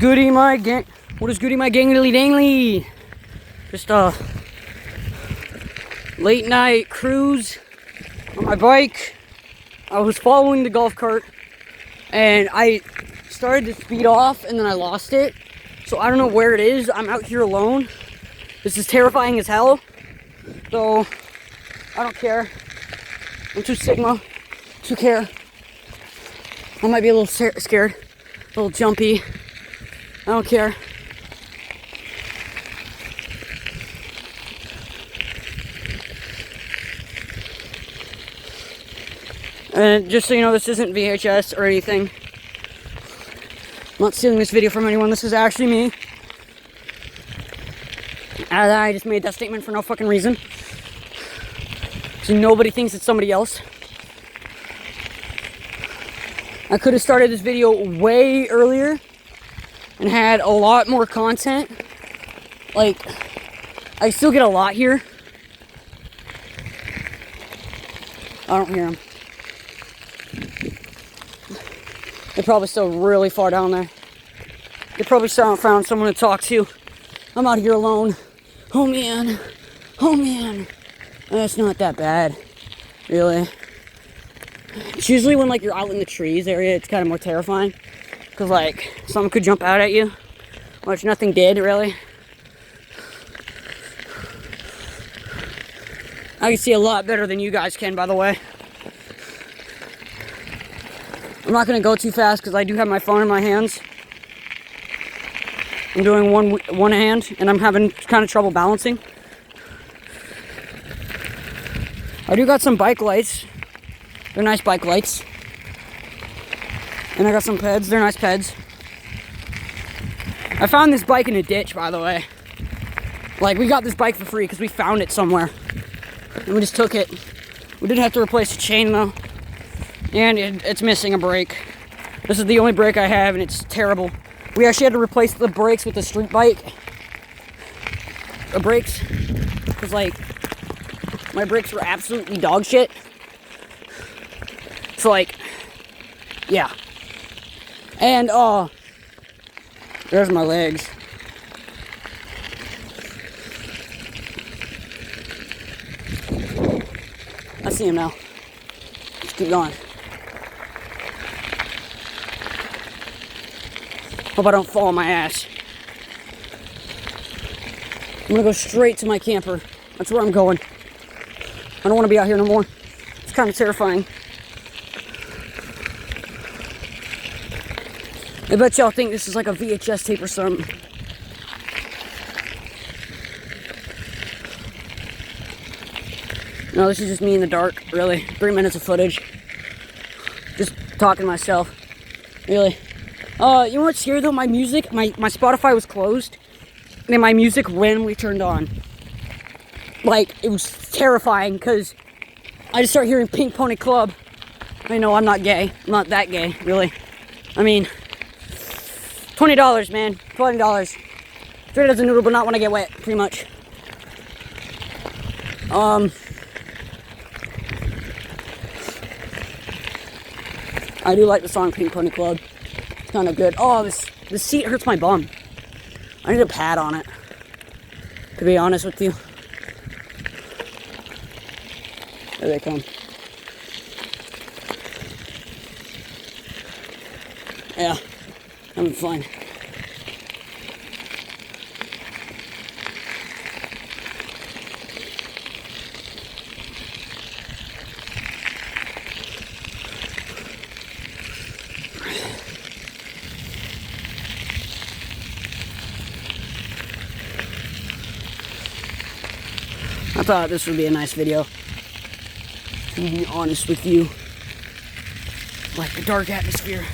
goody, my gang? What is goody, my gangly dangly? Just a late night cruise on my bike. I was following the golf cart and I started to speed off and then I lost it. So I don't know where it is. I'm out here alone. This is terrifying as hell. So I don't care. I'm too Sigma to care. I might be a little scared, a little jumpy. I don't care. And just so you know, this isn't VHS or anything. I'm not stealing this video from anyone. This is actually me. I just made that statement for no fucking reason. So nobody thinks it's somebody else. I could have started this video way earlier and had a lot more content. Like, I still get a lot here. I don't hear them. They're probably still really far down there. They probably still found someone to talk to. I'm out here alone. Oh man. Oh man. It's not that bad, really. It's usually when like you're out in the trees area, it's kind of more terrifying. Because like, something could jump out at you. Which nothing did, really. I can see a lot better than you guys can, by the way. I'm not going to go too fast because I do have my phone in my hands. I'm doing one hand and I'm having kind of trouble balancing. I do got some bike lights. They're nice bike lights. And I got some peds. They're nice peds. I found this bike in a ditch, by the way. Like, we got this bike for free because we found it somewhere. And we just took it. We did have to replace the chain, though. And it's missing a brake. This is the only brake I have, and it's terrible. We actually had to replace the brakes with the street bike. The brakes. Because, like, my brakes were absolutely dog shit. So, like, yeah. And, there's my legs. I see him now. Just keep going. Hope I don't fall on my ass. I'm gonna go straight to my camper. That's where I'm going. I don't want to be out here no more. It's kind of terrifying. I bet y'all think this is like a VHS tape or something. No, this is just me in the dark, really. 3 minutes of footage. Just talking to myself. Really. You know what's scary though? My music, my Spotify was closed. And my music randomly turned on. Like, it was terrifying because I just started hearing Pink Pony Club. I know I'm not gay. I'm not that gay, really. I mean, $20, man. $20. Straight as a noodle, but not when I get wet, pretty much. I do like the song Pink Pony Club. It's kind of good. Oh, this seat hurts my bum. I need a pad on it, to be honest with you. There they come. Yeah, having fun. I thought this would be a nice video, to be honest with you. Like the dark atmosphere.